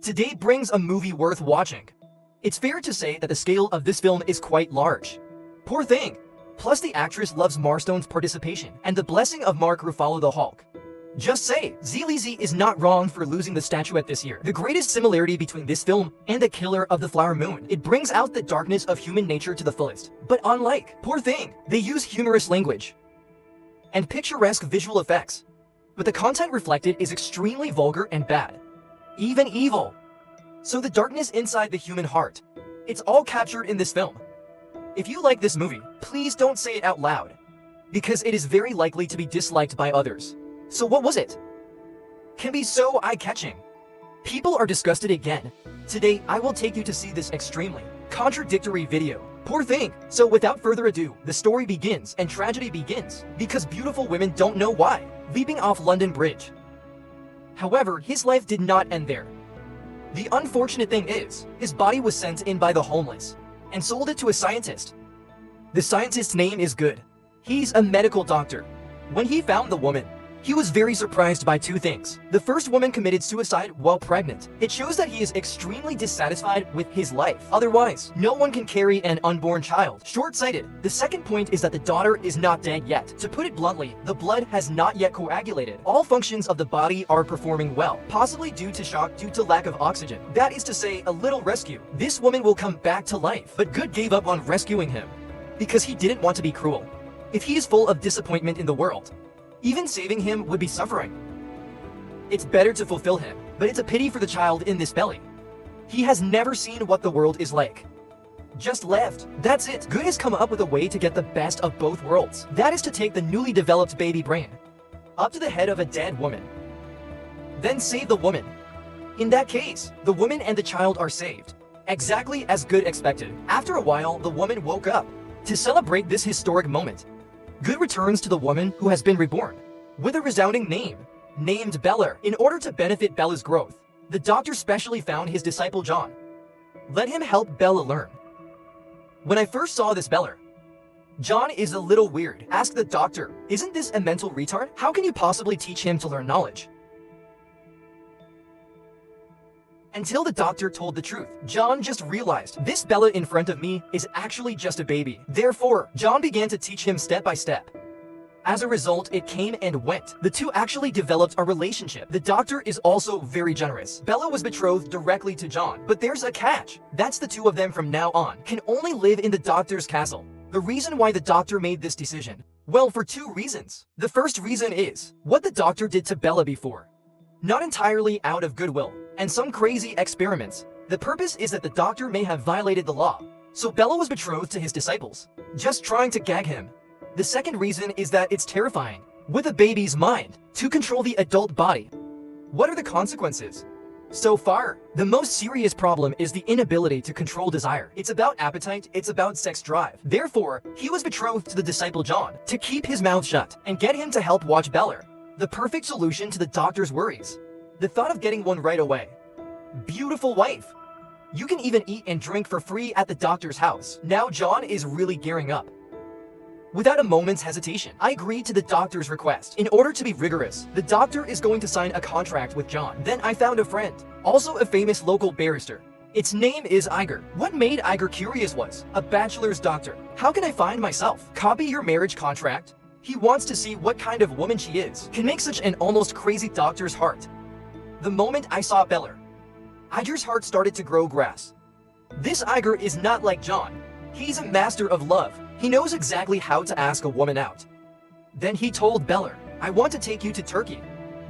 today brings a movie worth watching. It's fair to say that the scale of this film is quite large. Poor thing. Plus the actress loves Marstone's participation and the blessing of Mark Ruffalo the Hulk. Just say, Zleezy is not wrong for losing the statuette this year. The greatest similarity between this film and The Killer of the Flower Moon, it brings out the darkness of human nature to the fullest. But unlike Poor Thing, they use humorous language and picturesque visual effects. But the content reflected is extremely vulgar and bad. Even evil. So the darkness inside the human heart, it's all captured in this film. If you like this movie, please don't say it out loud, because it is very likely to be disliked by others. So what was it? Can be so eye-catching. People are disgusted again. Today, I will take you to see this extremely contradictory video. Poor Thing. So without further ado, the story begins and tragedy begins because beautiful women don't know why, leaping off London Bridge. However, his life did not end there. The unfortunate thing is, his body was sent in by the homeless and sold it to a scientist. The scientist's name is Good. He's a medical doctor. When he found the woman, he was very surprised by two things. The first woman committed suicide while pregnant. It shows that he is extremely dissatisfied with his life. Otherwise, no one can carry an unborn child. Short-sighted. The second point is that the daughter is not dead yet. To put it bluntly, the blood has not yet coagulated. All functions of the body are performing well, possibly due to shock due to lack of oxygen. That is to say, a little rescue. This woman will come back to life, but Good gave up on rescuing him because he didn't want to be cruel. If he is full of disappointment in the world, even saving him would be suffering. It's better to fulfill him, but it's a pity for the child in this belly. He has never seen what the world is like. Just left. That's it. Good has come up with a way to get the best of both worlds. That is to take the newly developed baby brain up to the head of a dead woman, then save the woman. In that case, the woman and the child are saved, exactly as Good expected. After a while, the woman woke up. To celebrate this historic moment, Good returns to the woman who has been reborn with a resounding name, named Bella. In order to benefit Bella's growth, the doctor specially found his disciple John. Let him help Bella learn. When I first saw this Bella, John is a little weird. Ask the doctor, isn't this a mental retard? How can you possibly teach him to learn knowledge? Until the doctor told the truth, John just realized this Bella in front of me is actually just a baby. Therefore, John began to teach him step by step. As a result, it came and went. The two actually developed a relationship. The doctor is also very generous. Bella was betrothed directly to John, but there's a catch. That's the two of them from now on can only live in the doctor's castle. The reason why the doctor made this decision? Well, for two reasons. The first reason is what the doctor did to Bella before. Not entirely out of goodwill and some crazy experiments. The purpose is that the doctor may have violated the law. So Bella was betrothed to his disciples, just trying to gag him. The second reason is that it's terrifying, with a baby's mind, to control the adult body. What are the consequences? So far, the most serious problem is the inability to control desire. It's about appetite, it's about sex drive. Therefore, he was betrothed to the disciple John to keep his mouth shut and get him to help watch Bella. The perfect solution to the doctor's worries. The thought of getting one right away. Beautiful wife. You can even eat and drink for free at the doctor's house. Now John is really gearing up. Without a moment's hesitation, I agreed to the doctor's request. In order to be rigorous, the doctor is going to sign a contract with John. Then I found a friend, also a famous local barrister. Its name is Iger. What made Iger curious was a bachelor's doctor. How can I find myself? Copy your marriage contract. He wants to see what kind of woman she is. Can make such an almost crazy doctor's heart. The moment I saw Bella, Iger's heart started to grow grass. This Iger is not like John. He's a master of love. He knows exactly how to ask a woman out. Then he told Bella, I want to take you to Turkey.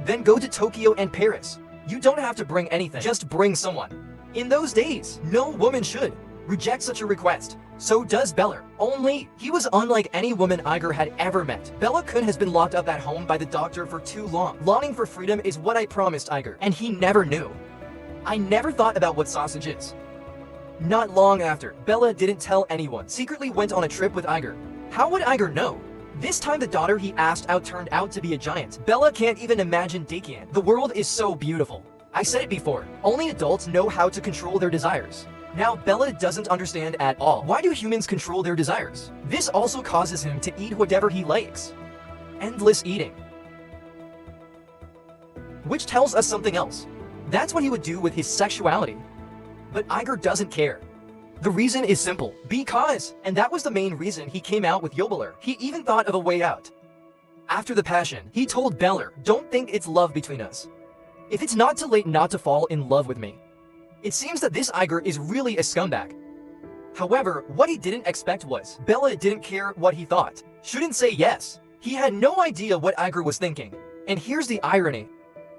Then go to Tokyo and Paris. You don't have to bring anything, just bring someone. In those days, no woman should reject such a request. So does Bella. Only, he was unlike any woman Iger had ever met. Bella Kun has been locked up at home by the doctor for too long. Longing for freedom is what I promised Iger, and he never knew. I never thought about what sausage is. Not long after, Bella didn't tell anyone, secretly went on a trip with Iger. How would Iger know? This time the daughter he asked out turned out to be a giant. Bella can't even imagine Dakian. The world is so beautiful. I said it before, only adults know how to control their desires. Now Bella doesn't understand at all. Why do humans control their desires? This also causes him to eat whatever he likes. Endless eating. Which tells us something else. That's what he would do with his sexuality. But Iger doesn't care. The reason is simple, because, and that was the main reason he came out with Yobeler. He even thought of a way out. After the passion, he told Beller, "Don't think it's love between us. If it's not too late not to fall in love with me." It seems that this Iger is really a scumbag. However, what he didn't expect was, Bella didn't care what he thought. Shouldn't say yes. He had no idea what Iger was thinking. And here's the irony.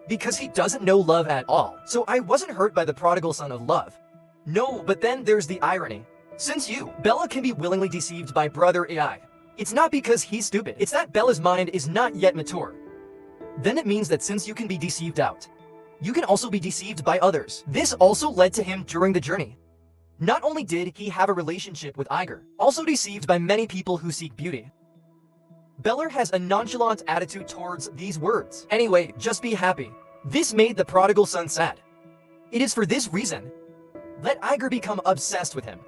Because he doesn't know love at all, so I wasn't hurt by the prodigal son of love. No, but then there's the irony. Since Bella can be willingly deceived by brother AI. It's not because he's stupid, it's that Bella's mind is not yet mature. Then it means that since you can be deceived out, you can also be deceived by others. This also led to him during the journey. Not only did he have a relationship with Iger, also deceived by many people who seek beauty. Beller has a nonchalant attitude towards these words. Anyway, just be happy. This made the prodigal son sad. It is for this reason. Let Iger become obsessed with him.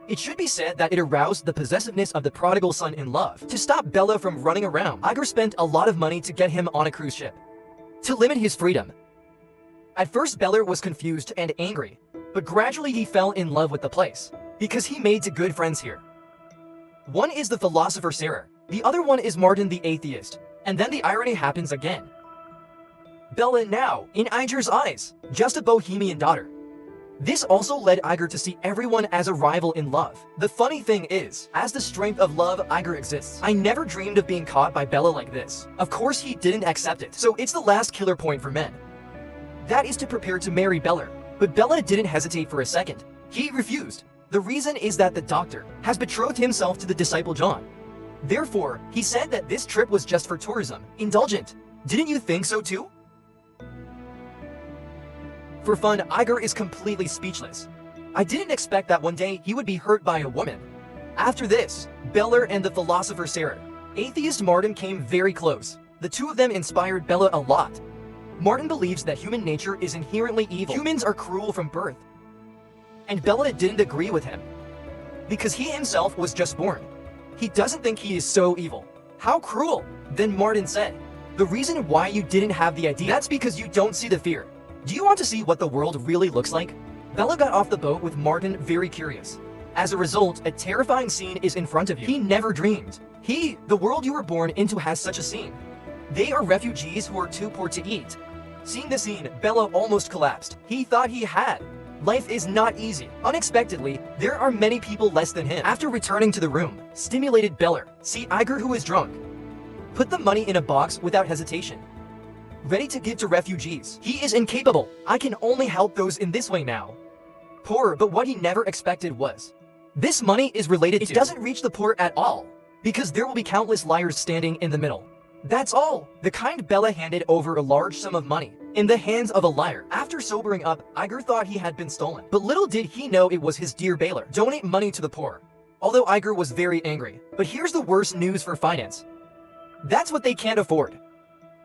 It should be said that it aroused the possessiveness of the prodigal son in love. To stop Bella from running around, Iger spent a lot of money to get him on a cruise ship. To limit his freedom. At first Beller was confused and angry, but gradually he fell in love with the place, because he made two good friends here. One is the philosopher Sarah, the other one is Martin the atheist, and then the irony happens again. Bella now, in Iger's eyes, just a bohemian daughter. This also led Iger to see everyone as a rival in love. The funny thing is, as the strength of love Iger exists, I never dreamed of being caught by Bella like this. Of course he didn't accept it, so it's the last killer point for men. That is to prepare to marry Beller, but Bella didn't hesitate for a second. He refused. The reason is that the doctor has betrothed himself to the disciple John. Therefore, he said that this trip was just for tourism, indulgent. Didn't you think so too? For fun, Iger is completely speechless. I didn't expect that one day he would be hurt by a woman. After this, Beller and the philosopher Sarah, atheist Martin came very close. The two of them inspired Bella a lot. Martin believes that human nature is inherently evil. Humans are cruel from birth. And Bella didn't agree with him. Because he himself was just born. He doesn't think he is so evil. How cruel! Then Martin said, "The reason why you didn't have the idea, that's because you don't see the fear. Do you want to see what the world really looks like?" Bella got off the boat with Martin very curious. As a result, a terrifying scene is in front of you. He never dreamed. The world you were born into has such a scene. They are refugees who are too poor to eat. Seeing the scene, Bella almost collapsed. He thought he had. Life is not easy. Unexpectedly, there are many people less than him. After returning to the room, stimulated Beller, see Iger who is drunk. Put the money in a box without hesitation. Ready to give to refugees. He is incapable. I can only help those in this way now. Poor, but what he never expected was, this money is related to. It doesn't reach the poor at all, because there will be countless liars standing in the middle. That's all. The kind Bella handed over a large sum of money in the hands of a liar. After sobering up, Iger thought he had been stolen. But little did he know it was his dear Baylor. Donate money to the poor. Although Iger was very angry. But here's the worst news for finance. That's what they can't afford.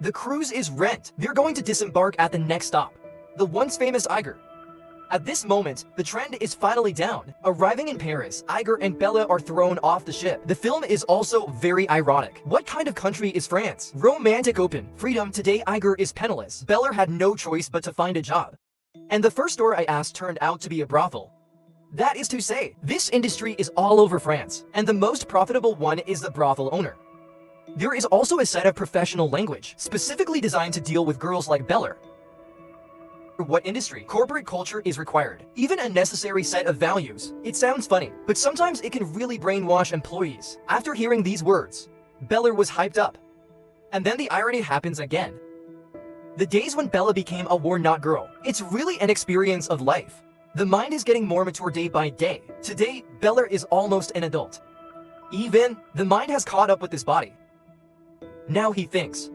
The cruise is rent. They're going to disembark at the next stop. The once famous Iger. At this moment, the trend is finally down. Arriving in Paris, Iger and Bella are thrown off the ship. The film is also very ironic. What kind of country is France? Romantic open. Freedom. Today Iger is penniless. Bella had no choice but to find a job. And the first store I asked turned out to be a brothel. That is to say, this industry is all over France, and the most profitable one is the brothel owner. There is also a set of professional language, specifically designed to deal with girls like Beller. What industry? Corporate culture is required. Even a necessary set of values. It sounds funny, but sometimes it can really brainwash employees. After hearing these words, Beller was hyped up. And then the irony happens again. The days when Bella became a war-not girl. It's really an experience of life. The mind is getting more mature day by day. Today, Beller is almost an adult. Even, the mind has caught up with his body. Now he thinks.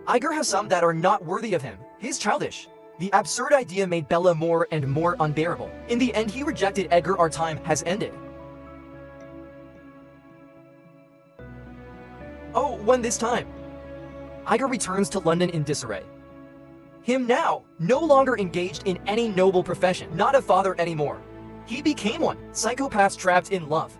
Iger has some that are not worthy of him. He's childish. The absurd idea made Bella more and more unbearable. In the end, he rejected Edgar. Our time has ended. Oh, when this time? Iger returns to London in disarray. Him now, no longer engaged in any noble profession, not a father anymore. He became one, psychopath trapped in love.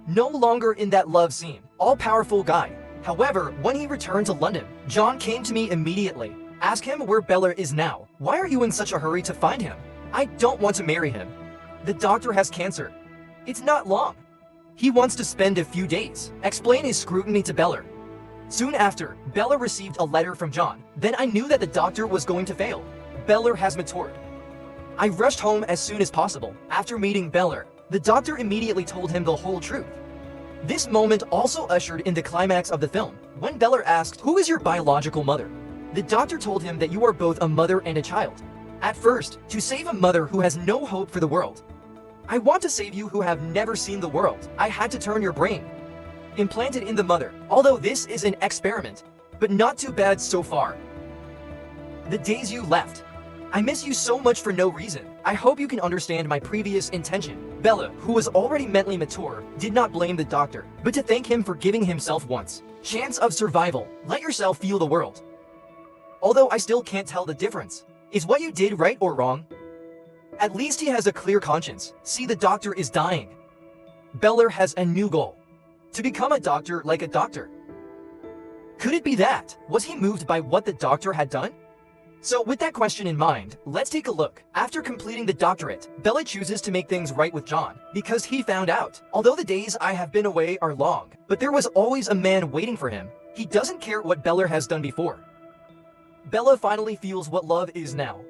No longer in that love scene, all-powerful guy. However, when he returned to London, John came to me immediately. Ask him where Bella is now. Why are you in such a hurry to find him? I don't want to marry him. The doctor has cancer. It's not long. He wants to spend a few days. Explain his scrutiny to Bella. Soon after, Bella received a letter from John. Then I knew that the doctor was going to fail. Bella has matured. I rushed home as soon as possible. After meeting Bella, the doctor immediately told him the whole truth. This moment also ushered in the climax of the film, when Bella asked, "Who is your biological mother?" The doctor told him that you are both a mother and a child. At first, to save a mother who has no hope for the world. I want to save you who have never seen the world. I had to turn your brain. Implanted in the mother, although this is an experiment, but not too bad so far. The days you left. I miss you so much for no reason. I hope you can understand my previous intention. Bella, who was already mentally mature, did not blame the doctor, but to thank him for giving himself once. Chance of survival. Let yourself feel the world. Although I still can't tell the difference. Is what you did right or wrong? At least he has a clear conscience. See, the doctor is dying. Bella has a new goal. To become a doctor like a doctor. Could it be that? Was he moved by what the doctor had done? So with that question in mind, let's take a look. After completing the doctorate, Bella chooses to make things right with John, because he found out. Although the days I have been away are long, but there was always a man waiting for him. He doesn't care what Bella has done before. Bella finally feels what love is now.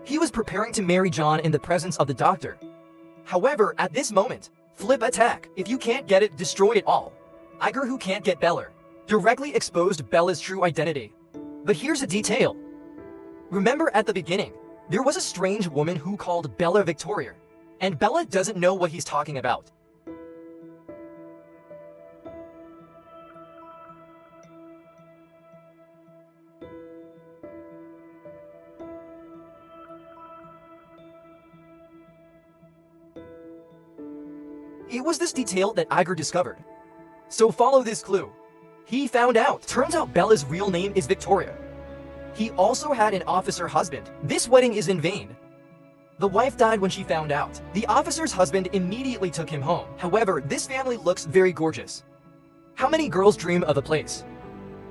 He was preparing to marry John in the presence of the doctor. However, at this moment, flip attack. If you can't get it, destroy it all. Iger, who can't get Bella, directly exposed Bella's true identity. But here's a detail. Remember at the beginning, there was a strange woman who called Bella Victoria, and Bella doesn't know what he's talking about. It was this detail that Iger discovered. So follow this clue. He found out. Turns out Bella's real name is Victoria. He also had an officer husband. This wedding is in vain. The wife died when she found out. The officer's husband immediately took him home. However, this family looks very gorgeous. How many girls dream of a place?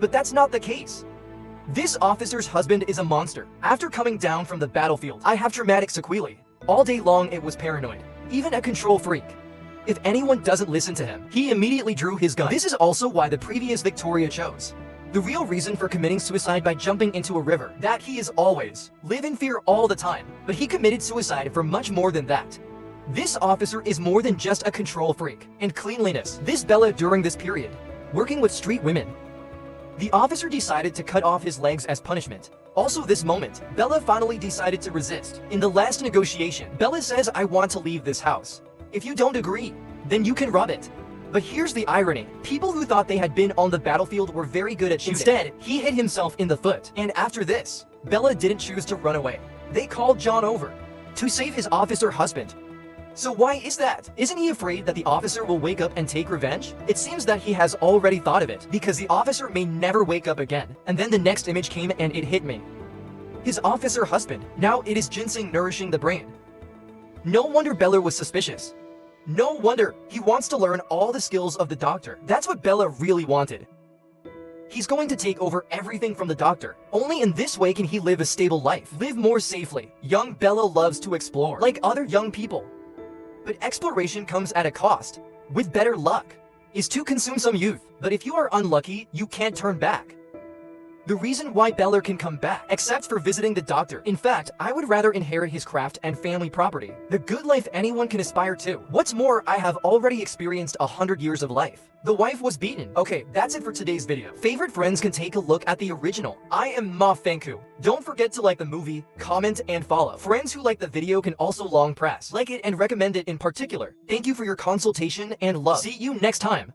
But that's not the case. This officer's husband is a monster. After coming down from the battlefield, I have traumatic sequelae. All day long it was paranoid. Even a control freak. If anyone doesn't listen to him, he immediately drew his gun. This is also why the previous Victoria chose. The real reason for committing suicide by jumping into a river, that he is always live in fear all the time, but he committed suicide for much more than that. This officer is more than just a control freak. And cleanliness. This Bella during this period, working with street women. The officer decided to cut off his legs as punishment. Also this moment, Bella finally decided to resist. In the last negotiation, Bella says, "I want to leave this house. If you don't agree, then you can rob it." But here's the irony. People who thought they had been on the battlefield were very good at shooting. Instead, he hit himself in the foot. And after this, Bella didn't choose to run away. They called John over to save his officer husband. So why is that? Isn't he afraid that the officer will wake up and take revenge? It seems that he has already thought of it, because the officer may never wake up again. And then the next image came and it hit me. His officer husband. Now it is ginseng nourishing the brain. No wonder Bella was suspicious. No wonder. He wants to learn all the skills of the doctor. That's what Bella really wanted. He's going to take over everything from the doctor. Only in this way can he live a stable life. Live more safely. Young Bella loves to explore, like other young people. But exploration comes at a cost. With better luck, is to consume some youth. But if you are unlucky, you can't turn back. The reason why Bella can come back, except for visiting the doctor. In fact, I would rather inherit his craft and family property. The good life anyone can aspire to. What's more, I have already experienced 100 years of life. The wife was beaten. Okay, that's it for today's video. Favorite friends can take a look at the original. I am Ma Fengku. Don't forget to like the movie, comment, and follow. Friends who like the video can also long press like it and recommend it in particular. Thank you for your consultation and love. See you next time.